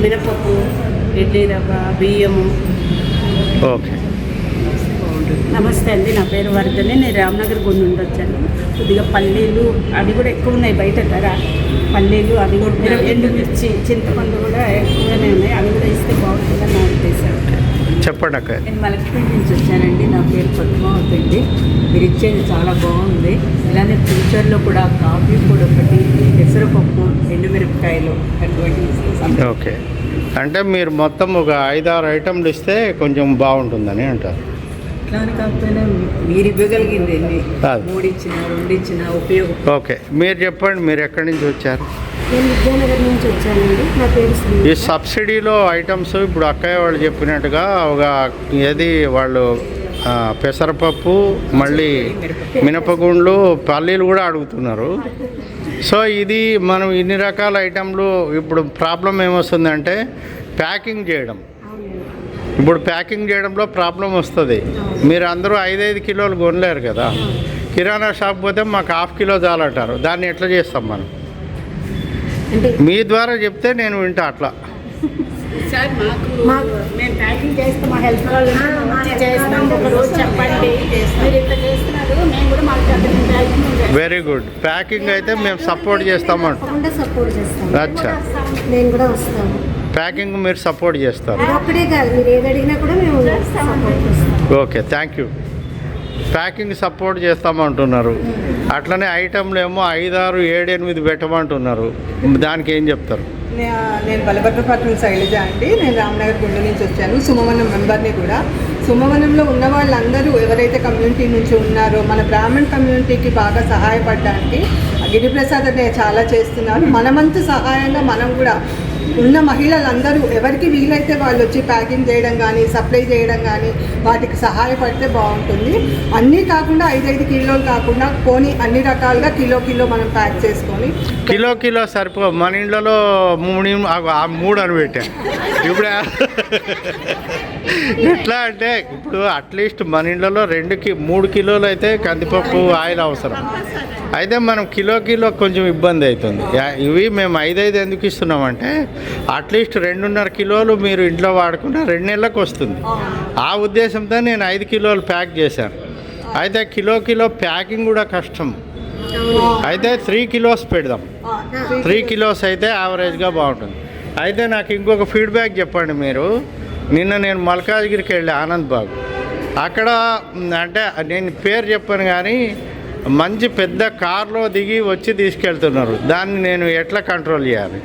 మినపప్పు, ఇడ్లీ రవ్వ, బియ్యము. ఓకే. నమస్తే అండి, నా పేరు వర్ధని. నేను రామ్నగర్ గుడి నుండి వచ్చాను. కొద్దిగా పల్లీలు అవి కూడా ఎక్కువ ఉన్నాయి బయట ధర. పల్లీలు అవి కూడా, ఎండుమిర్చి, చింతపండు కూడా ఎక్కువనే ఉన్నాయి. అవి కూడా ఇస్తే బాగుంటుందని నా ఉద్దేశం. చెప్పండి అక్క. నేను మలక్పేట నుంచి వచ్చానండి. నా పేరు పద్మావతి అండి. మీరు ఇచ్చేది చాలా బాగుంది. ఇలానే ఫ్యూచర్లో కూడా కాఫీ పొడి ఒకటి, పెసరపప్పు, ఎండుమిరపకాయలు అటువంటి. ఓకే, అంటే మీరు మొత్తం ఒక 5-6 ఐటమ్లు ఇస్తే కొంచెం బాగుంటుందని అంటారు. ఇట్లానే కాకపోయినా మీరు ఇవ్వగలిగింది కాదు. 3 ఇచ్చినా 2 ఇచ్చినా ఉపయోగం. ఓకే, మీరు చెప్పండి, మీరు ఎక్కడి నుంచి వచ్చారు? నేను విద్యానగర్ నుంచి వచ్చానండి. నా పేరు శ్రీ. ఈ సబ్సిడీలో ఐటమ్స్ ఇప్పుడు అక్కయ్య వాళ్ళు చెప్పినట్టుగా ఒక ఏది వాళ్ళు పెసరపప్పు, మళ్ళీ మినపగుండ్లు, పల్లీలు కూడా అడుగుతున్నారు. సో ఇది మనం ఇన్ని రకాల ఐటమ్లు, ఇప్పుడు ప్రాబ్లం ఏమొస్తుందంటే ప్యాకింగ్ చేయడం. ఇప్పుడు ప్యాకింగ్ చేయడంలో ప్రాబ్లం వస్తుంది. మీరు అందరూ 5-5 కిలోలు కొనలేరు కదా. కిరాణా షాప్ పోతే మాకు 1/2 కిలో చాలంటారు. దాన్ని ఎట్లా చేస్తాం మనం? మీ ద్వారా చెప్తే నేను వింటా. అట్లా సార్ మాకు మేము ప్యాకింగ్ చేస్తాం, మా హెల్ప్ వాళ్ళు చేస్తాం. ఒక రోజు చెప్పండి, మీరు ఇంత చేస్తున్నారు, మేము కూడా మాకు వెరీ గుడ్. ప్యాకింగ్ అయితే మేము సపోర్ట్ చేస్తామంట. సపోర్ట్ చేస్తాం. అచ్చా, నేను కూడా వస్తాము. ప్యాకింగ్ మీరు సపోర్ట్ చేస్తారు. ఒక్కడే కాదు, మీరు ఏది అడిగినా కూడా మేము సపోర్ట్ చేస్తాం. Okay, thank you. Packing support చేస్తామంటున్నారు. అట్లనే ఐటమ్లు ఏమో 5, 6, 7, 8 పెట్టమంటున్నారు. దానికి ఏం చెప్తారు? నేను బలభద్రపట్నం శైలజ అండి. నేను రామ్నగర్ గుండె నుంచి వచ్చాను. సుమవనం మెంబర్ని కూడా. సుమవనంలో ఉన్న వాళ్ళందరూ ఎవరైతే కమ్యూనిటీ నుంచి ఉన్నారో మన బ్రాహ్మణ్ కమ్యూనిటీకి బాగా సహాయపడడానికి గిరిప్రసాద్ అనే చాలా చేస్తున్నారు. మనమంతు సహాయంగా మనం కూడా ఉన్న మహిళలందరూ ఎవరికి వీలైతే వాళ్ళు వచ్చి ప్యాకింగ్ చేయడం కానీ, సప్లై చేయడం కానీ వాటికి సహాయపడితే బాగుంటుంది. అన్నీ కాకుండా 5-5 కిలోలు కాకుండా పోనీ అన్ని రకాలుగా కిలో మనం ప్యాక్ చేసుకొని. కిలో సరిపో. మన ఇంట్లో 3 అని పెట్టాను. ఇప్పుడు ఎట్లా అంటే ఇప్పుడు అట్లీస్ట్ మన ఇంట్లో 2-3 కిలోలు అయితే కందిపప్పు, ఆయిల్ అవసరం. అయితే మనం కిలో కొంచెం ఇబ్బంది అవుతుంది. ఇవి మేము 5 ఎందుకు ఇస్తున్నామంటే అట్లీస్ట్ 2.5 కిలోలు మీరు ఇంట్లో వాడుకుంటే 2 నెలలకు వస్తుంది. ఆ ఉద్దేశంతో నేను 5 కిలోలు ప్యాక్ చేశాను. అయితే కిలో ప్యాకింగ్ కూడా కష్టం. అయితే 3 కిలోస్ పెడదాం. 3 కిలోస్ అయితే యావరేజ్గా బాగుంటుంది. అయితే నాకు ఇంకొక ఫీడ్బ్యాక్ చెప్పండి. మీరు నిన్న నేను మల్కాజ్గిరికి వెళ్ళి ఆనంద్ బాగ్, అక్కడ అంటే నేను పేరు చెప్పాను కానీ మంచి పెద్ద కార్లో దిగి వచ్చి తీసుకెళ్తున్నారు. దాన్ని నేను ఎట్లా కంట్రోల్ చేయాలి?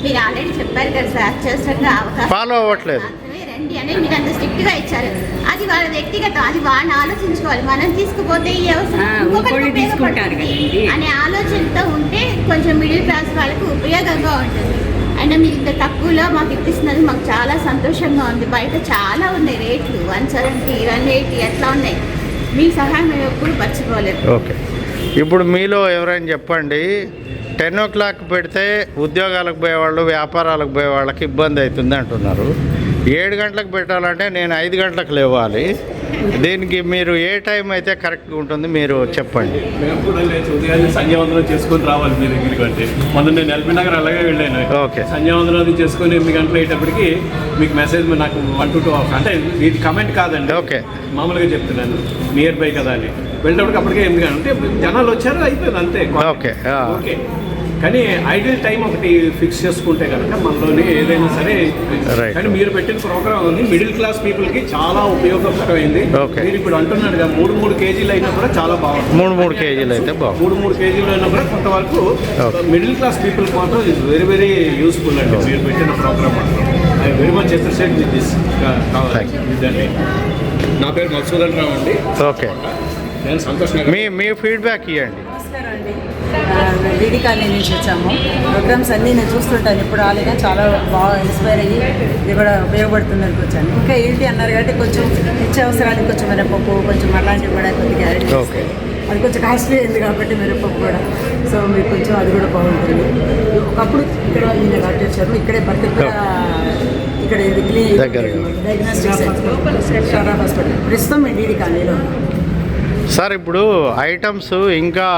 మీరు ఆల్రెడీ చెప్పారు కదా సార్, చేసినట్టు అవకాశం ఫాలో అవ్వట్లేదు. రండి అని మీరు అంత స్ట్రిక్ట్గా ఇచ్చారు. అది వాళ్ళ వ్యక్తిగతం, అది వాళ్ళని ఆలోచించుకోవాలి. మనం తీసుకుపోతే ఈ అనే ఆలోచనతో ఉంటే కొంచెం మిడిల్ క్లాస్ వాళ్ళకి ఉపయోగంగా ఉంటుంది. అయినా మీరు ఇంత తక్కువలో మాకు ఇప్పిస్తున్నది మాకు చాలా సంతోషంగా ఉంది. బయట చాలా ఉన్నాయి రేట్లు, 170, 180 అట్లా ఉన్నాయి. మీ సహాయం మేము ఎప్పుడు మర్చిపోలేదు. ఓకే, ఇప్పుడు మీలో ఎవరైనా చెప్పండి, 10 o'clock పెడితే ఉద్యోగాలకు పోయేవాళ్ళు, వ్యాపారాలకు పోయే వాళ్ళకి ఇబ్బంది అవుతుంది అంటున్నారు. 7 గంటలకు పెట్టాలంటే నేను 5 గంటలకు లేవాలి. దీనికి మీరు ఏ టైం అయితే కరెక్ట్గా ఉంటుంది మీరు చెప్పండి. మేము కూడా లేచి ఉదయాన్నే సంధ్యావందనం చేసుకొని రావాలి మీ దగ్గరికి. అంటే మొన్న నేను ఎల్బీ నగర్ అలాగే వెళ్ళాను. ఓకే, సంధ్యావందనం చేసుకొని 8 గంటలు అయ్యేటప్పటికి మీకు మెసేజ్ నాకు 1 to 2 hours, అంటే ఇది కమెంట్ కాదండి. ఓకే, మామూలుగా చెప్తున్నాను, నియర్ బై కదా అని. వెళ్ళేటప్పటికి అప్పటికే 8 గంటలు అంటే జనాలు వచ్చారు, అయిపోయింది అంతే. ఓకే ఓకే, కానీ ఐడియల్ టైం ఒకటి ఫిక్స్ చేసుకుంటే కనుక మనలోనే ఏదైనా సరే. కానీ మీరు పెట్టిన ప్రోగ్రామ్ ఉంది మిడిల్ క్లాస్ పీపుల్కి చాలా ఉపయోగకరమైంది. మీరు ఇప్పుడు అంటున్నాడు కదా 3 కేజీలు అయినా కూడా చాలా బాగుంటుంది. 3 కేజీలు అయితే బాగుంది. 3 కేజీలు అయినా కూడా కొంతవరకు మిడిల్ క్లాస్ పీపుల్ మాత్రం ఇస్ వెరీ యూస్ఫుల్ అండి. మీరు పెట్టిన ప్రోగ్రామ్ మాత్రం I very much appreciate with this. ఇదండి, నా పేరు మధుసూదన్ రావు అండి. ఓకే, నేను సంతోషంగా మీ ఫీడ్బ్యాక్ ఇవ్వండి. నమస్కారం అండి. డీడీ కాలనీ నుంచి వచ్చాము. ప్రోగ్రామ్స్ అన్నీ నేను చూస్తుంటాను, ఇప్పుడు రాలేదా, చాలా బాగా ఇన్స్పైర్ అయ్యి ఇది కూడా ఉపయోగపడుతుందని వచ్చాను. ఇంకా ఏంటి అన్నారు కాబట్టి కొంచెం నిత్యావసరానికి కొంచెం మినపప్పు, కొంచెం అలాంటివి కూడా కొద్దిగా యాడ్ చేస్తే అది కొంచెం కాస్ట్లీ అయింది కాబట్టి మినపప్పు కూడా. సో మీకు కొంచెం అది కూడా బాగుంటుంది. ఒకప్పుడు ఇక్కడ ఈయన కట్ చేశారు, ఇక్కడే బర్త్ ఇక్కడ డయాగ్నోస్టిక్ సెంటర్ హాస్పిటల్ ప్రస్తుతం మేము డీడీ కాలనీలో. సార్ ఇప్పుడు ఐటమ్స్ ఇంకా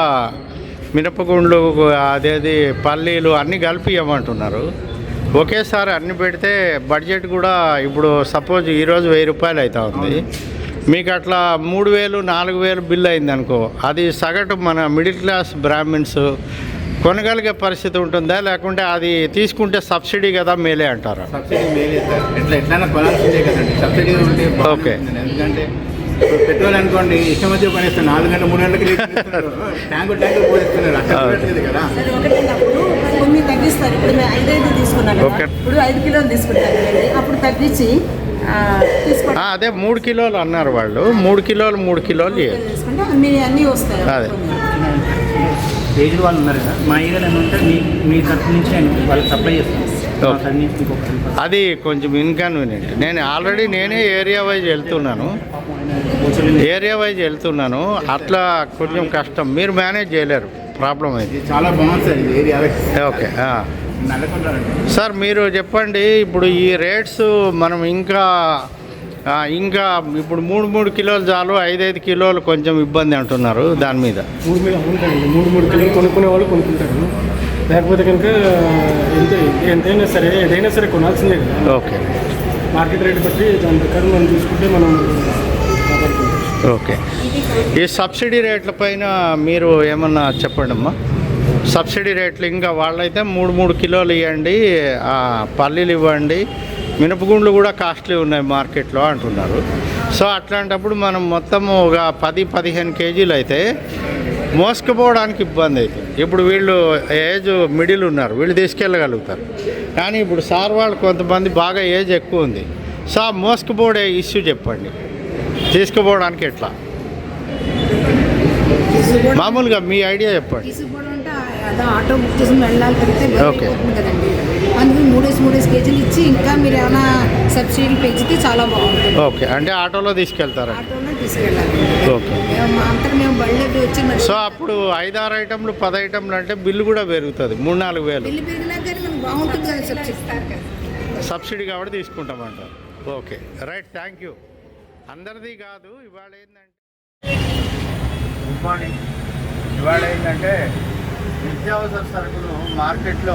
మినపగుండ్లు, అదేది పల్లీలు అన్నీ కలిపి ఇవ్వమంటున్నారు. ఒకేసారి అన్ని పెడితే బడ్జెట్ కూడా ఇప్పుడు సపోజ్ ఈరోజు 1000 రూపాయలు అవుతా ఉంది, మీకు అట్లా 3000 4000 బిల్ అయింది అనుకో, అది సగటు మన మిడిల్ క్లాస్ బ్రాహ్మిన్స్ కొనగలిగే పరిస్థితి ఉంటుందా, లేకుంటే అది తీసుకుంటే సబ్సిడీ కదా మేలే అంటారా? సబ్సిడీ మేలే సార్, ఎట్లయినా కొనాల్సిందే కదండి. సబ్సిడీ ఉంటే ఓకే. ఎందుకంటే ఇప్పుడు పెట్రోల్ అనుకోండి ఇష్టం వచ్చి కొనేస్తారు, 4 గంటలు 3 గంటలకి ట్యాంకు పోయిస్తున్నారు, అక్కడ కదా. సరే ఒకటేనప్పుడు కొన్ని తగ్గిస్తారు. ఇప్పుడు మేము 5 తీసుకున్నాం కదా, ఓకే. ఇప్పుడు 5 కిలోలు తీసుకుంటాం కదండి, అప్పుడు తగ్గించి తీసుకుంటాం. అదే 3 కిలోలు అన్నారు వాళ్ళు, 3 కిలోలు తీసుకుంటే అన్నీ వస్తాయి. అదే. ఏజ్డ్ వాళ్ళు ఉన్నారు కదా, మా ఏరియాలో ఏమంటే మీ తరఫు నుంచి నేను వాళ్ళకి సప్లై చేస్తాను. అది కొంచెం ఇన్కన్వీనియంట్. నేనే ఏరియా వైజ్ వెళ్తున్నాను, అట్లా కొంచెం కష్టం, మీరు మేనేజ్ చేయలేరు, ప్రాబ్లం అయింది. చాలా బాగుంది సార్ ఇది ఏరియా. ఓకే సార్, మీరు చెప్పండి ఇప్పుడు ఈ రేట్స్ మనం ఇంకా ఇప్పుడు 3 కిలోలు చాలు, 5 కిలోలు కొంచెం ఇబ్బంది అంటున్నారు, దాని మీద 3 కిలోలు కొనుక్కునే వాళ్ళు కొనుక్కుంటారు, లేకపోతే కనుక ఏదైనా సరే కొనాల్సిందే కదా. ఓకే. మార్కెట్ రేట్ బట్టి దాని ప్రకారం మనం చూసుకుంటే మనం ఓకే. ఈ సబ్సిడీ రేట్ల పైన మీరు ఏమన్నా చెప్పండి అమ్మా. సబ్సిడీ రేట్లు ఇంకా వాళ్ళైతే 3 కిలోలు ఇవ్వండి, పల్లీలు ఇవ్వండి, మినపగుండ్లు కూడా కాస్ట్లీ ఉన్నాయి మార్కెట్లో అంటున్నారు. సో అట్లాంటప్పుడు మనం మొత్తం ఒక 10-15 కేజీలు అయితే మోసుకుపోవడానికి ఇబ్బంది అవుతుంది. ఇప్పుడు వీళ్ళు ఏజ్ మిడిల్ ఉన్నారు, వీళ్ళు తీసుకెళ్ళగలుగుతారు, కానీ ఇప్పుడు సార్ వాళ్ళు కొంతమంది బాగా ఏజ్ ఎక్కువ ఉంది. సో మోసుకుపోడే ఇష్యూ చెప్పండి, తీసుకుపోవడానికి ఎట్లా మామూలుగా మీ ఐడియా చెప్పండి. ఆటో బుక్ చేసి వెళ్ళాలి పెడితే ఓకే కదండి, అందుకని 3 కేజీలు ఇచ్చి ఇంకా మీరు ఏమైనా సబ్సిడీ పెంచితే చాలా బాగుంటుంది. ఓకే, అంటే ఆటోలో తీసుకెళ్తారా? ఆటోలో తీసుకెళ్ళాలి. ఓకే. అంతా మేము బళ్ళకి వచ్చి సో అప్పుడు 5-6 ఐటమ్లు 10 ఐటమ్లు అంటే బిల్లు కూడా పెరుగుతుంది, 3-4 వేలు బిల్లు పెరిగినా కానీ మనకు బాగుంటుంది కదా సబ్సిడీ. సబ్సిడీ కాబట్టి తీసుకుంటామంటారు. Okay, right, thank you. అందరిది కాదు, ఇవాళ ఏంటంటే నిత్యావసర సరుకులు మార్కెట్లో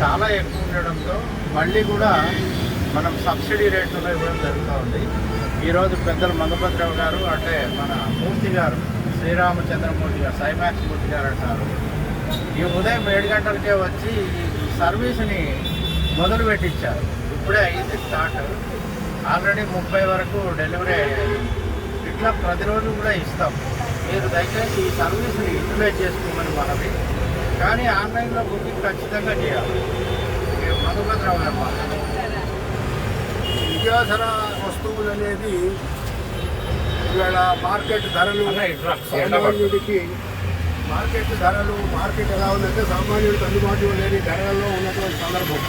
చాలా ఎక్కువ ఉండడంతో మళ్ళీ కూడా మనం సబ్సిడీ రేట్లలో ఇవ్వడం జరుగుతూ ఉంది. ఈరోజు పెద్దలు మంగపతిరావు గారు, అంటే మన మూర్తి గారు, శ్రీరామచంద్రమూర్తి గారు, సైమాక్స్ మూర్తి గారు అంటారు, ఈ ఉదయం 7 గంటలకే వచ్చి ఈ సర్వీస్ని మొదలు పెట్టించారు. ఇప్పుడే అయింది స్టార్ట్, ఆల్రెడీ 30 వరకు డెలివరీ అయ్యాయి. ఇట్లా ప్రతిరోజు కూడా ఇస్తాం. మీరు దయచేసి ఈ సర్వీస్ని యూటిలైజ్ చేసుకోమని మనవి, కానీ ఆన్లైన్లో బుకింగ్ ఖచ్చితంగా చేయాలి. మంగపతిరావు గారు నిత్యావసర వస్తువులు అనేది ఇవాళ మార్కెట్ ధరలు సామాన్యుడికి మార్కెట్ ఎలా ఉందంటే సామాన్యుడికి అందుబాటులో లేని ధరలలో ఉన్నటువంటి సందర్భం.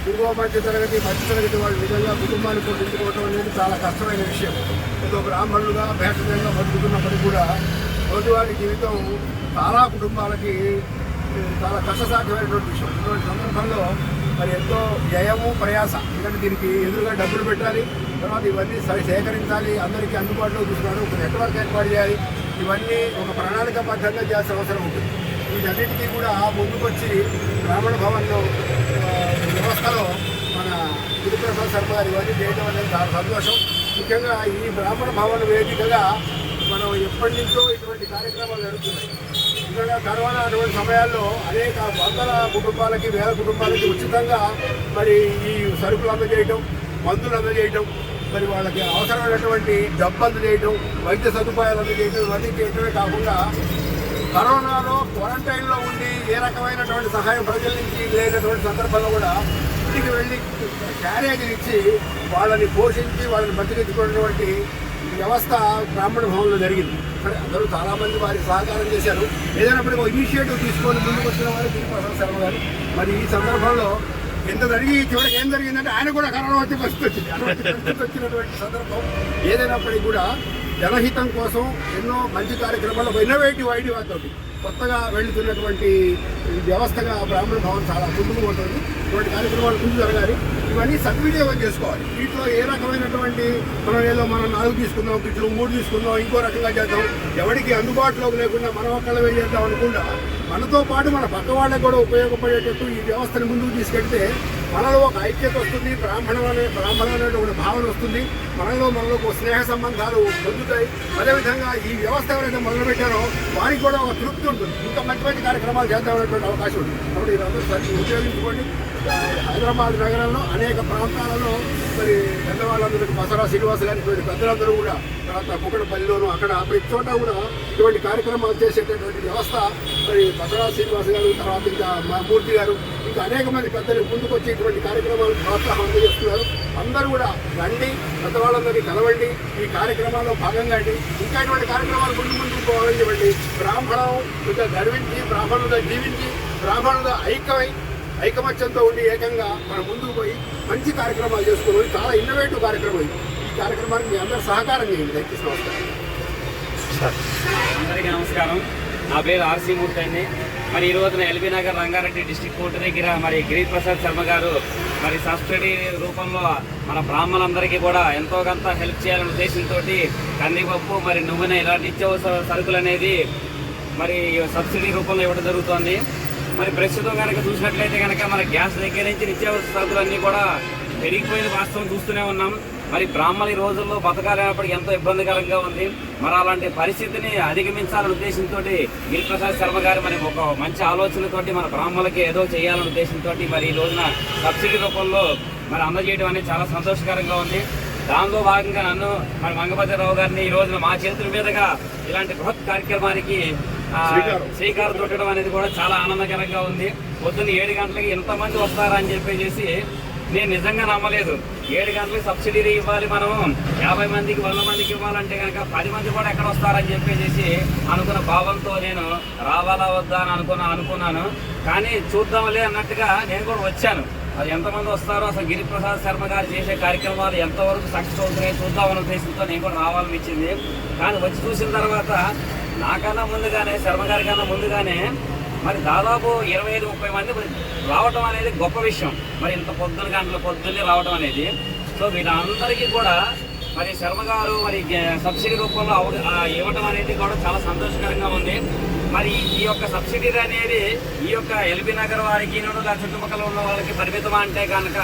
దిగువ మధ్యతరగతి వాళ్ళు నిజంగా కుటుంబాన్ని పోషించుకోవడం అనేది చాలా కష్టమైన విషయం. ఏదో బ్రాహ్మణులుగా భేషజంగా బతుకుతున్నప్పటికీ కూడా రోజువారీ జీవితం చాలా కుటుంబాలకి చాలా కష్టసాధ్యమైనటువంటి విషయం. ఇటువంటి సందర్భంలో మరి ఎంతో వ్యయము ప్రయాస, ఎందుకంటే దీనికి ఎదురుగా డబ్బులు పెట్టాలి, తర్వాత ఇవన్నీ సేకరించాలి, అందరికీ అందుబాటులో తీసుకురావాలి, ఒక నెట్వర్క్ ఏర్పాటు చేయాలి, ఇవన్నీ ఒక ప్రణాళికాబద్ధంగా చేయాల్సిన అవసరం ఉంటుంది. వీటన్నిటికీ కూడా ముందుకొచ్చి బ్రాహ్మణ భవన్లో వ్యవస్థలో మన గురుప్రసాద్ శర్మ గారు ఇవన్నీ చేయడం అనేది చాలా సంతోషం. ముఖ్యంగా ఈ బ్రాహ్మణ భవన్ వేదికగా మనం ఎప్పటి నుంచో ఇటువంటి కార్యక్రమాలు జరుగుతున్నాయి. ముఖ్యంగా కరోనా అటువంటి సమయాల్లో అనేక వందల కుటుంబాలకి, వేల కుటుంబాలకి ఉచితంగా మరి ఈ సరుకులు అందజేయటం, మందులు అందజేయటం, మరి వాళ్ళకి అవసరమైనటువంటి డబ్బు అందజేయటం, వైద్య సదుపాయాలు అందజేయటం, ఇవన్నీ చేయటమే కాకుండా కరోనాలో క్వారంటైన్లో ఉండి ఏ రకమైనటువంటి సహాయం ప్రజల నుంచి లేనటువంటి సందర్భంలో కూడా ఇంటికి వెళ్ళి క్యారేజీని ఇచ్చి వాళ్ళని పోషించి వాళ్ళని బతికించుకున్నటువంటి వ్యవస్థ బ్రాహ్మణ భవన్లో జరిగింది. సరే, అందరూ చాలామంది వారికి సహకారం చేశారు. ఏదైనప్పటికీ ఒక ఇనిషియేటివ్ తీసుకొని ముందుకు వచ్చిన వారు గురుప్రసాద్ శర్మ గారు. మరి ఈ సందర్భంలో ఎంత జరిగి చివరికి ఏం జరిగిందంటే ఆయన కూడా కరోనా వచ్చి పరిస్థితి వచ్చింది. అటువంటి పరిస్థితి వచ్చినటువంటి సందర్భం ఏదైనప్పటికీ కూడా జనహితం కోసం ఎన్నో మంచి కార్యక్రమాలు, ఒక ఇన్నోవేటివ్ ఐడియాతో కొత్తగా వెళ్తున్నటువంటి వ్యవస్థగా బ్రాహ్మణ భవన్ చాలా ముందుకు పోతుంది. ఇటువంటి కార్యక్రమాలు ముందు జరగాలి, ఇవన్నీ సద్వినియోగం చేసుకోవాలి. వీటిలో ఏ రకమైనటువంటి మనం 4 తీసుకుందాం, ఇట్లు 3 తీసుకుందాం, ఇంకో రకంగా చేద్దాం, ఎవరికి అందుబాటులోకి లేకుండా మనం ఒక్కళ్ళమే చేద్దాం అనుకుండా మనతో పాటు మన పక్క వాళ్ళకి కూడా ఉపయోగపడేటట్టు ఈ వ్యవస్థను ముందుకు తీసుకెళ్తే మనలో ఒక ఐక్యత వస్తుంది, బ్రాహ్మణ అనేటువంటి భావన వస్తుంది, మనలో ఒక స్నేహ సంబంధాలు పొందుతాయి. అదేవిధంగా ఈ వ్యవస్థ ఎవరైతే మొదలుపెట్టారో వారికి కూడా ఒక తృప్తి ఉంటుంది, ఇంకా మంచి మంచి కార్యక్రమాలు చేద్దామనేటువంటి అవకాశం ఉంటుంది. కాబట్టి ఇదంతా సరి ఉపయోగించుకోండి. హైదరాబాద్ నగరంలో అనేక ప్రాంతాలలో మరి పెద్దవాళ్ళందరూ బసరా శ్రీనివాస గారి పెద్దలందరూ కూడా, తర్వాత కుక్కడపల్లిలోనూ అక్కడ ప్రతి చోట కూడా ఇటువంటి కార్యక్రమాలు చేసేటటువంటి వ్యవస్థ మరి బసరా శ్రీనివాస గారు, తర్వాత ఇంకా మా మూర్తి గారు, ఇంకా అనేక మంది పెద్దలు ముందుకు వచ్చి ఇటువంటి కార్యక్రమాలు ప్రోత్సాహం అందజేస్తున్నారు. అందరూ కూడా రండి, పెద్దవాళ్ళందరినీ కలవండి, ఈ కార్యక్రమాల్లో భాగంగా ఇంకా ఇటువంటి కార్యక్రమాలు ముందుకు పోవాలని చెప్పండి. బ్రాహ్మణం గర్వించి, బ్రాహ్మణులుగా జీవించి, బ్రాహ్మణులుగా ఐకమత్యంతో ఉండి ఏకంగా మనం ముందుకు పోయి మంచి కార్యక్రమాలు చేసుకోవాలి. చాలా ఇన్నోవేటివ్ కార్యక్రమం ఇది. ఈ కార్యక్రమానికి మీ అందరూ సహకారం చేయండి. దయచేసి నమస్కారం. అందరికీ నమస్కారం. నా పేరు ఆర్సీ మూర్తి అండి. మరి ఈ రోజున LB Nagar Rangareddy district court దగ్గర మరి గిరిప్రసాద్ శర్మ గారు మరి సబ్సిడీ రూపంలో మన బ్రాహ్మణులందరికీ కూడా ఎంతో కొంత హెల్ప్ చేయాలనే ఉద్దేశంతో కందిపప్పు మరి నూనె ఇలాంటి నిత్యావసర సరుకులు అనేది మరి సబ్సిడీ రూపంలో ఇవ్వడం జరుగుతోంది. మరి ప్రస్తుతం కనుక చూసినట్లయితే కనుక మన గ్యాస్ దగ్గర నుంచి నిత్యావసర సరుకులన్నీ కూడా పెరిగిపోయిన వాస్తవం చూస్తూనే ఉన్నాం. మరి బ్రాహ్మణులు ఈ రోజుల్లో బతకాలనేప్పటికీ ఎంతో ఇబ్బందికరంగా ఉంది. మరి అలాంటి పరిస్థితిని అధిగమించాలనే ఉద్దేశంతో గిరిప్రసాద్ శర్మ గారు మరి ఒక మంచి ఆలోచనతోటి మన బ్రాహ్మణులకి ఏదో చేయాలనే ఉద్దేశంతో మరి ఈ రోజున సబ్సిడీ రూపంలో మరి అందజేయడం అనేది చాలా సంతోషకరంగా ఉంది. దానిలో భాగంగా నన్ను మరి మంగపతిరావు గారిని ఈ రోజున మా చేతుల మీదుగా ఇలాంటి బృహత్ కార్యక్రమానికి శ్రీకారం చుట్టడం అనేది కూడా చాలా ఆనందకరంగా ఉంది. పొద్దున్న 7 గంటలకి ఎంతమంది వస్తారా అని చెప్పేసి నేను నిజంగా నమ్మలేదు. 7 గంటలకు సబ్సిడీ ఇవ్వాలి, మనం 50 మందికి 100 మందికి ఇవ్వాలంటే కనుక 10 మంది కూడా ఎక్కడ వస్తారని చెప్పేసి అనుకున్న భావంతో నేను రావాలా వద్దా అని అనుకున్నాను. కానీ చూద్దాంలే అన్నట్టుగా నేను కూడా వచ్చాను. అది ఎంతమంది వస్తారో, అసలు గిరిప్రసాద్ శర్మ గారు చేసే కార్యక్రమాలు ఎంతవరకు సక్సెస్ అవుతున్నాయో చూద్దామనే ఉద్దేశంతో నేను కూడా రావాలనిపించింది. కానీ వచ్చి చూసిన తర్వాత నాకన్నా ముందుగానే, శర్మ గారి కన్నా ముందుగానే మరి దాదాపు 25-30 మంది రావటం అనేది గొప్ప విషయం. మరి ఇంత పొద్దున్నే రావడం అనేది. సో వీళ్ళందరికీ కూడా మరి శర్మ గారు మరి సబ్సిడీ రూపంలో ఇవ్వడం అనేది కూడా చాలా సంతోషకరంగా ఉంది. మరి ఈ యొక్క సబ్సిడీ అనేది ఈ యొక్క ఎల్బీ నగర్ వారికి చుట్టుపక్కల ఉన్న వాళ్ళకి పరిమితం అంటే కనుక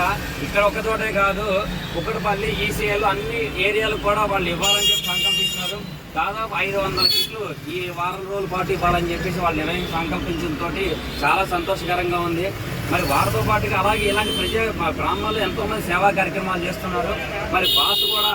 ఇక్కడ ఒక చోటే కాదు, కుక్కడపల్లి, ఈసీఎల్ అన్ని ఏరియాలు కూడా వాళ్ళు ఇవ్వాలని చెప్పి సంకల్పిస్తున్నారు. దాదాపు 500 కిట్లు ఈ వారం రోజుల పాటు ఇవ్వాలని చెప్పేసి వాళ్ళు సంకల్పించడంతో చాలా సంతోషకరంగా ఉంది. మరి వారితో పాటుగా అలాగే ఇలాంటి బ్రాహ్మణులు ఎంతోమంది సేవా కార్యక్రమాలు చేస్తున్నారు. మరి బాస్ కూడా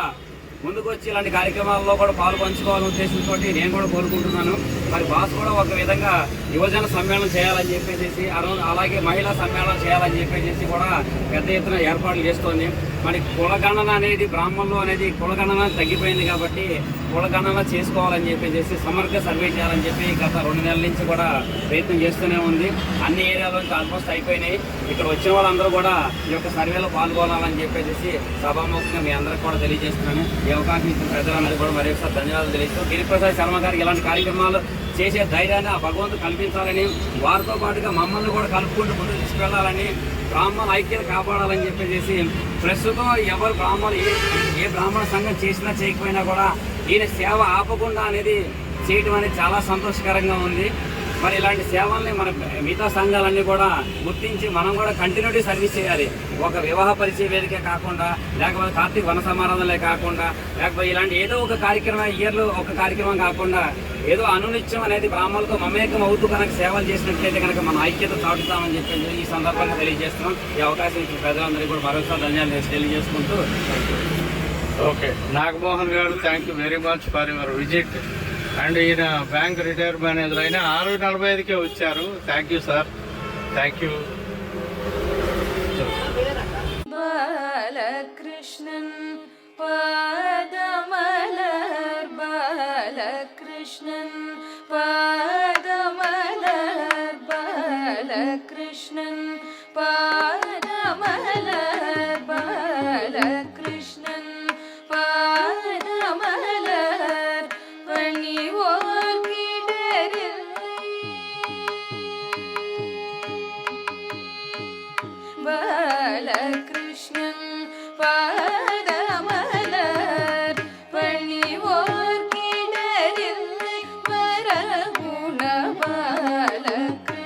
ముందుకు వచ్చి ఇలాంటి కార్యక్రమాల్లో కూడా పాలు పంచుకోవాలనే ఉద్దేశంతో నేను కూడా కోరుకుంటున్నాను. మరి బాస్ కూడా ఒక విధంగా యువజన సమ్మేళనం చేయాలని చెప్పేసి, అలాగే మహిళా సమ్మేళనం చేయాలని చెప్పేసి కూడా పెద్ద ఎత్తున ఏర్పాట్లు చేస్తోంది. మరి కులగణన అనేది బ్రాహ్మణులు అనేది కులగణన తగ్గిపోయింది కాబట్టి కులగణన చేసుకోవాలని చెప్పేసి సమగ్ర సర్వే చేయాలని చెప్పి గత 2 నెలల నుంచి కూడా ప్రయత్నం చేస్తూనే ఉంది. అన్ని ఏరియాలో ఆల్మోస్ట్ అయిపోయినాయి. ఇక్కడ వచ్చిన వాళ్ళందరూ కూడా ఈ యొక్క సర్వేలో పాల్గొనాలని చెప్పేసి సభాముఖంగా మీ అందరికి కూడా తెలియజేస్తున్నాను. ఈ అవకాశం ఇచ్చిన ప్రజలందరికీ కూడా మరొకసారి ధన్యవాదాలు తెలియజేస్తూ గిరిప్రసాద్ శర్మ గారికి ఇలాంటి కార్యక్రమాలు చేసే ధైర్యాన్ని ఆ భగవంతుడు కల్పించాలని, వారితో పాటుగా మమ్మల్ని కూడా కలుపుకుంటూ ముందుకు తీసుకెళ్లాలని, బ్రాహ్మణ ఐక్యత కాపాడాలని చెప్పేసి ప్రస్తుతం ఎవరు ఏ బ్రాహ్మణ సంఘం చేసినా చేయకపోయినా కూడా ఈయన సేవ ఆపకుండా అనేది చేయడం అనేది చాలా సంతోషకరంగా ఉంది. మరి ఇలాంటి సేవల్ని మన మిగతా సంఘాలన్నీ కూడా గుర్తించి మనం కూడా కంటిన్యూటీ సర్వీస్ చేయాలి. ఒక వివాహ పరిచయ వేదికే కాకుండా, లేకపోతే కార్తీక వన సమారాధనలే కాకుండా, లేకపోతే ఇలాంటి ఏదో ఒక కార్యక్రమం ఇయర్లో ఒక కార్యక్రమం కాకుండా ఏదో అనునిత్యం అనేది బ్రాహ్మణులతో మమేకం అవుతూ కనుక సేవలు చేసినట్లయితే కనుక మనం ఐక్యత చాటుతామని చెప్పి ఈ సందర్భంగా తెలియజేస్తున్నాం. ఈ అవకాశం ఇచ్చిన ప్రజలందరికీ కూడా మరొకసారి ధన్యవాదాలు తెలియజేసుకుంటూ ఓకే. నాగమోహన్ గారు, thank you very much for your visit. And ఈయన బ్యాంక్ రిటైర్ మేనేజర్ అయినా 6:45కే వచ్చారు. Thank you sir, thank you. Balakrishnan Padamalar, Balakrishnan Padamalar, Balakrishnan Padamalar, Balakrishnan Padamalar பணிவோர்கிடரில் பாலகிருஷ்ணன் பாதமலர் பணிவோர்கிடரில் வரகுண பாலகிருஷ்ணன்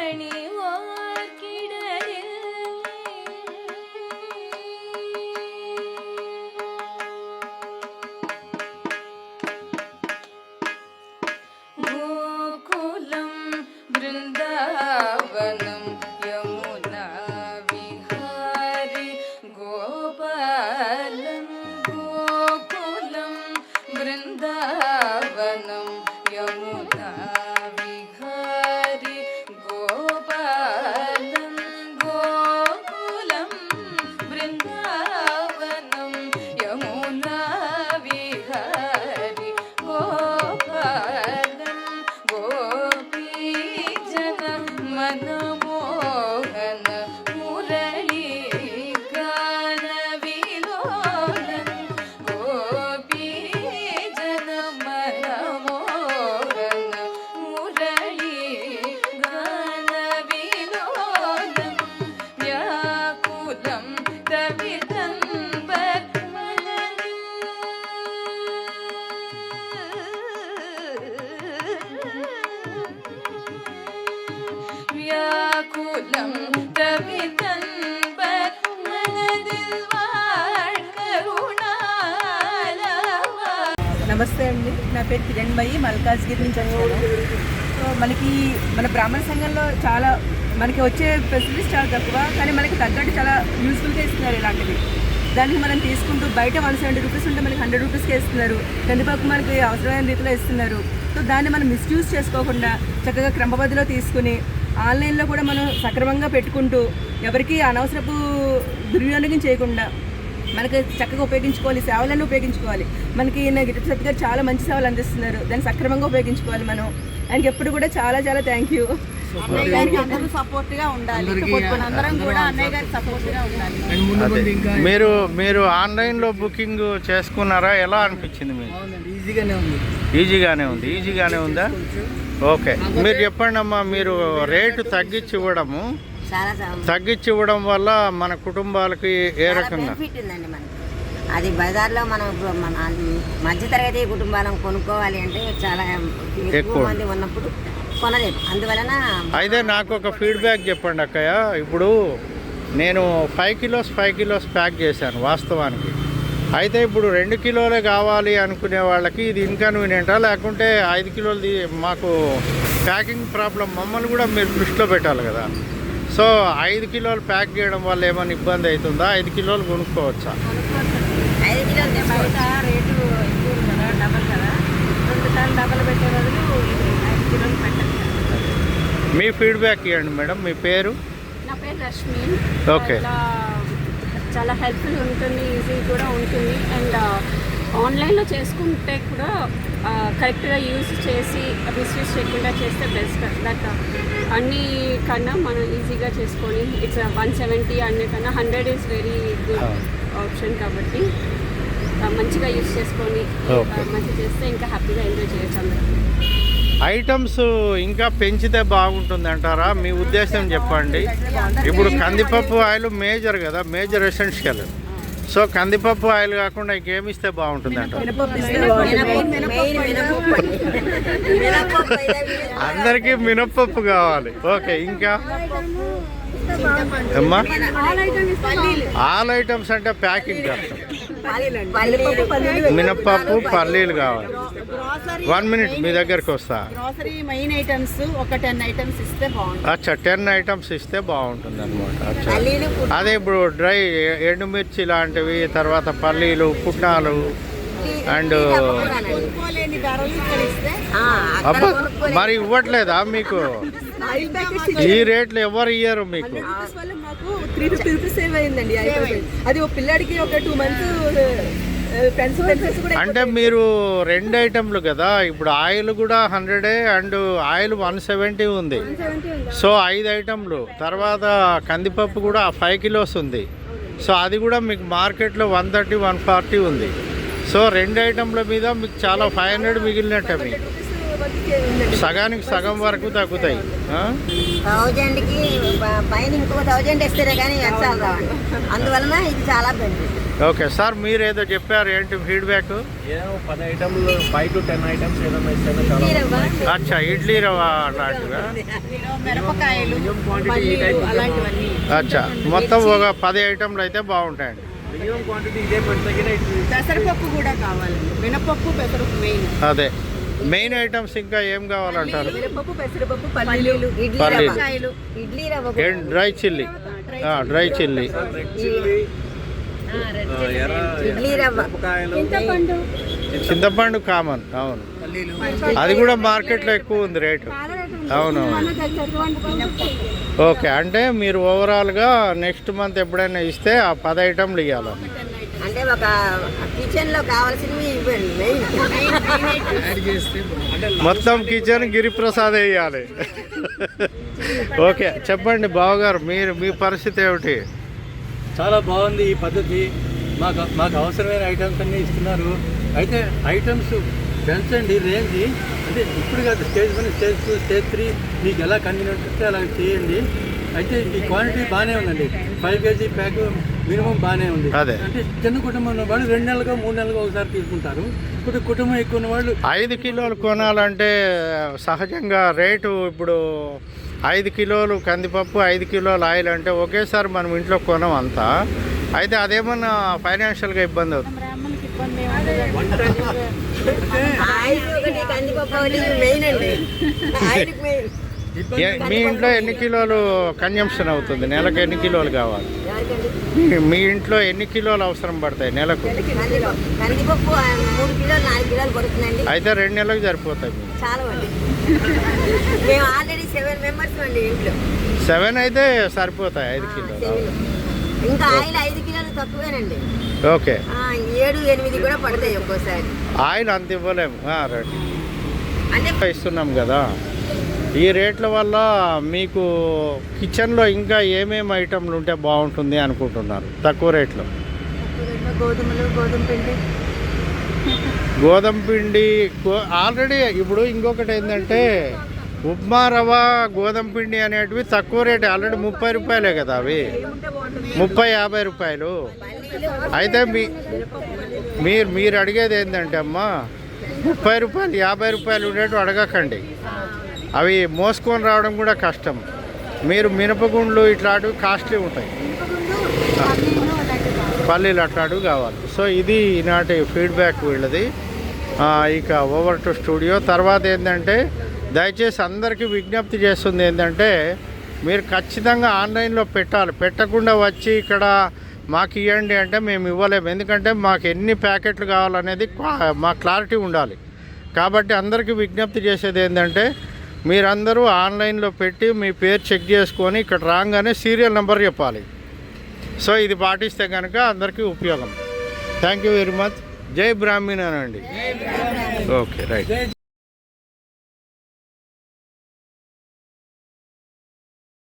மணி ஓர்கிடரில் கோகுலம் பிருந்தாவனம் யமுனா விஹாரி கோபாலம் கோகுலம் பிருந்தாவனம் யமுனா விஹாரி கோபாலம் கோகுலம் பிருந்தாவனம் யமுனா விஹாரி கோபாலம் கோபி ஜன மனமோகன முரளி கான விலோலன் கோபி ஜன மனமோகன முரளி கான விலோலன் వ్యాకులం కవితంబర్ వ్యాకులం కవితంబర్ మనదిల్ కరుణాలవా. నమస్తే అండి, నా పేరు కిరణ్ మయి, మల్కాజ్గిరి నుంచి వచ్చాను. సో మనకి మన బ్రాహ్మణ సంఘంలో చాలా మనకి వచ్చే ఫెసిలిటీస్ చాలా తక్కువ, కానీ మనకి తగ్గట్టు చాలా యూస్ఫుల్గా ఇస్తున్నారు ఇలాంటివి. దానికి మనం తీసుకుంటూ బయట 170 రూపీస్ ఉంటే మనకి 100 రూపీస్కే ఇస్తున్నారు. కందిపప్పు మనకి అవసరమైన రీతిలో ఇస్తున్నారు. సో దాన్ని మనం మిస్యూజ్ చేసుకోకుండా చక్కగా క్రమబద్ధలో తీసుకుని ఆన్లైన్లో కూడా మనం సక్రమంగా పెట్టుకుంటూ ఎవరికి అనవసరపు దుర్వినియోగం చేయకుండా మనకి చక్కగా ఉపయోగించుకోవాలి, సేవలను ఉపయోగించుకోవాలి. మనకి గిరిజ సత్ గారు చాలా మంచి సేవలు అందిస్తున్నారు, దాన్ని సక్రమంగా ఉపయోగించుకోవాలి మనం. ఆయనకి ఎప్పుడు కూడా చాలా చాలా థ్యాంక్ యూ. అన్నయ్య గారికి అందరూ సపోర్ట్గా ఉండాలి, అందరం కూడా అన్నయ్య గారికి సపోర్ట్గా ఉండాలి. మీరు ఆన్లైన్లో బుకింగ్ చేసుకున్నారా? ఎలా అనిపించింది మీకు? ఈజీగానే ఉందా? ఓకే, మీరు చెప్పండి అమ్మా. మీరు రేటు తగ్గించి ఇవ్వడం వల్ల మన కుటుంబాలకి ఏ రకంగా ఉందండి? మనకి అది బజార్లో మనం మన మధ్యతరగతి కుటుంబాలను కొనుక్కోవాలి అంటే చాలా ఎక్కువ మంది ఉన్నప్పుడు కొనలేము, అందువలన. అయితే నాకు ఒక ఫీడ్బ్యాక్ చెప్పండి అక్కయ్య. ఇప్పుడు నేను 5 కిలోస్ ప్యాక్ చేశాను వాస్తవానికి. అయితే ఇప్పుడు 2 కిలోలే కావాలి అనుకునే వాళ్ళకి ఇది ఇన్కన్వీనియంటా, లేకుంటే 5 కిలోలది మాకు ప్యాకింగ్ ప్రాబ్లం మమ్మల్ని కూడా మీరు దృష్టిలో పెట్టాలి కదా. సో 5 కిలోలు ప్యాక్ చేయడం వల్ల ఏమైనా ఇబ్బంది అవుతుందా? 5 కిలోలు కొనుక్కోవచ్చా? 5 కిలోలు బయట రేటు ఎక్కువ కదా, డబల్ కదా, 2 సార్లు డబల్ పెట్టే బదులు 5 కిలోలు పెట్టండి. మీ ఫీడ్బ్యాక్ ఇవ్వండి మేడం. మీ పేరు? నా పేరు రష్మి. ఓకే, చాలా హెల్ప్ఫుల్ ఉంటుంది, ఈజీ కూడా ఉంటుంది. అండ్ ఆన్లైన్లో చేసుకుంటే కూడా కరెక్ట్గా యూజ్ చేసి మిస్యూజ్ చేయకుండా చేస్తే బెస్ట్. దట్ అన్ని కన్నా మనం ఈజీగా చేసుకొని it's 170 అన్నికన్నా 100 is very good option. కాబట్టి మంచిగా యూజ్ చేసుకొని మంచిగా చేస్తే ఇంకా హ్యాపీగా ఎంజాయ్ చేయొచ్చు అందరూ. ఐటమ్స్ ఇంకా పెంచితే బాగుంటుంది అంటారా? మీ ఉద్దేశం చెప్పండి. ఇప్పుడు కందిపప్పు ఆయిల్ మేజర్ కదా, మేజర్ ఎసెన్షియల్. సో కందిపప్పు ఆయిల్ కాకుండా ఇంకేమి ఇస్తే బాగుంటుంది అంటారు? అందరికీ మినప్పప్పు కావాలి. ఓకే, ఇంకా అమ్మా ఆల్ ఐటమ్స్ అంటే ప్యాకింగ్ కష్టం. మినప్పప్పు పల్లీలు కావాలి. 1 మినిట్ మీ దగ్గరికి వస్తా. గ్రోసరీ మెయిన్ ఐటమ్స్ ఒక 10 ఐటమ్స్ ఇస్తే బాగుంటుంది. అచ్చా, 10 ఐటమ్స్ ఇస్తే బాగుంటుంది అనమాట. అచ్చా, అదే ఇప్పుడు డ్రై ఎండుమిర్చి లాంటివి, తర్వాత పల్లీలు, పుట్నాలు అండ్ అబ్బా మరి ఇవ్వట్లేదా మీకు? ఈ రేట్లు ఎవరు ఇయ్యరు మీకు. 350 రూపీస్ సేవ్ అయిందండి. అది ఒక పిల్లాడికి ఒక 2 మంత్స్ అంటే మీరు 2 ఐటమ్లు కదా. ఇప్పుడు ఆయిల్ కూడా 100 అండ్ ఆయిల్ 170 ఉంది. సో 5 ఐటమ్లు. తర్వాత కందిపప్పు కూడా 5 కిలోస్ ఉంది. సో అది కూడా మీకు మార్కెట్లో 130, 140 ఉంది. సో 2 ఐటమ్ల మీద మీకు చాలా 500 మిగిలినట్టే మీకు. సగానికి సగం వరకు తగ్గుతాయి. 1000కి పైన ఇంకో 1000 ఇస్తేనే కానీ ఎక్సాలు రావండి. అందువలన ఇది చాలా బెనిఫిట్. ఓకే సార్, మీరు ఏదో చెప్పారు, ఏంటి ఫీడ్బ్యాక్? 10 ఐటమ్లు 5 to 10 ఐటమ్స్ ఏదైనా ఇస్తేనే చాలా. అచ్చా, ఇడ్లీ రవ్వ అలాంటివా? మిరపకాయలు, పల్లీలు అలాంటివన్నీ. అచ్చా, మొత్తం ఒక 10 ఐటమ్లు అయితే బాగుంటాయండి. మినిమం క్వాంటిటీ ఇదే పెడితే పెసరపప్పు కూడా కావాలండి. మినపప్పు, పెసరపప్పు మెయిన్. అదే మెయిన్ ఐటమ్స్. ఇంకా ఏం కావాలంటారు? మినపప్పు, పెసరపప్పు, పల్లీలు, పల్లీలు, ఇడ్లీ రవ్వ, dry chilli, dry chilli, idli రవ్వ, చింతపండు కామన్. అవును, అది కూడా మార్కెట్లో ఎక్కువ ఉంది రేటు. అవునవును. ఓకే, అంటే మీరు ఓవరాల్గా నెక్స్ట్ మంత్ ఎప్పుడైనా ఇస్తే ఆ 10 ఐటమ్లు ఇవ్వాలి. అంటే ఒక కిచెన్లో కావాల్సినవి ఇవ్వండి మెయిన్. మొత్తం కిచెన్ గిరిప్రసాద్ వేయాలి. ఓకే, చెప్పండి బావగారు, మీ పరిస్థితి ఏమిటి? చాలా బాగుంది ఈ పద్ధతి. మాకు అవసరమైన ఐటమ్స్ అన్నీ ఇస్తున్నారు. అయితే ఐటమ్స్ పెంచండి రేంజ్. అంటే ఇప్పుడు కాదు, స్టేజ్ 1, స్టేజ్ 2, స్టేజ్ 3 మీకు ఎలా కన్వీనియంట్ వస్తే అలా చేయండి. అయితే ఈ క్వాంటిటీ బాగానే ఉందండి. 5 kg ప్యాక్ మినిమం బాగానే ఉంది. అదే, అంటే చిన్న కుటుంబం ఉన్న వాళ్ళు 2 నెలలుగా 3 నెలలుగా ఒకసారి తీసుకుంటారు. ఇప్పుడు కుటుంబం ఎక్కువ ఉన్న వాళ్ళు 5 కిలోలు కొనాలంటే సహజంగా రేటు ఇప్పుడు 5 కిలోలు కందిపప్పు, 5 కిలోలు ఆయిల్ అంటే ఒకేసారి మనం ఇంట్లో కొనం అంతా. అయితే అదేమన్నా ఫైనాన్షియల్గా ఇబ్బంది అవుతుంది? మీ ఇంట్లో ఎన్ని కిలోలు కన్జంప్షన్ అవుతుంది? నెలకు ఎన్ని కిలోలు కావాలి? మీ ఇంట్లో ఎన్ని కిలోలు అవసరం పడతాయి నెలకు? కందిపప్పు 3 కిలోలు 4 కిలోలు పడుతుందండి. అయితే 2 నెలలకు సరిపోతాయి. చాలా అండి. మేము ఆల్రెడీ 7 మెంబర్స్ అండి ఇంట్లో. 7 అయితే సరిపోతాయి 5 కిలోలు. ఇంకా ఆయిల్ 5 కిలోలు తక్కువేనండి. ఓకే, 7, 8 కూడా పడతాయి ఒక్కోసారి. ఆయిల్ అంత ఇవ్వలేము, అంటే ఇస్తున్నాం కదా. ఈ రేట్ల వల్ల మీకు కిచెన్లో ఇంకా ఏమేమి ఐటమ్లు ఉంటే బాగుంటుంది అనుకుంటున్నారు తక్కువ రేట్లో? గోధుమలు, గోధుమ పిండి ఆల్రెడీ. ఇప్పుడు ఇంకొకటి ఏంటంటే ఉప్మా రవ్వ, గోధుమ పిండి అనేటివి తక్కువ రేటు. ఆల్రెడీ 30 రూపాయలే కదా అవి, 30-50 రూపాయలు. అయితే మీరు అడిగేది ఏంటంటే అమ్మా, 30 రూపాయలు 50 రూపాయలు ఉండేట్టు అడగకండి. అవి మోసుకొని రావడం కూడా కష్టం. మీరు మినపగుండ్లు ఇట్లాంటివి కాస్ట్లీ ఉంటాయి, పల్లీలు అట్లాంటివి కావాలి. సో ఇది ఈనాటి ఫీడ్బ్యాక్ వీళ్ళది. ఇక ఓవర్ టు స్టూడియో. తర్వాత ఏంటంటే దయచేసి అందరికీ విజ్ఞప్తి చేస్తుంది ఏంటంటే, మీరు ఖచ్చితంగా ఆన్లైన్లో పెట్టాలి. పెట్టకుండా వచ్చి ఇక్కడ మాకు ఇవ్వండి అంటే మేము ఇవ్వలేము. ఎందుకంటే మాకు ఎన్ని ప్యాకెట్లు కావాలనేది మా క్లారిటీ ఉండాలి. కాబట్టి అందరికీ విజ్ఞప్తి చేసేది ఏంటంటే, మీరందరూ ఆన్లైన్లో పెట్టి మీ పేరు చెక్ చేసుకొని ఇక్కడ రాగానే సీరియల్ నెంబర్ చెప్పాలి. సో ఇది పాటిస్తే కనుక అందరికీ ఉపయోగం. Thank you very much. జై బ్రాహ్మణ్ అనండి. Okay, right.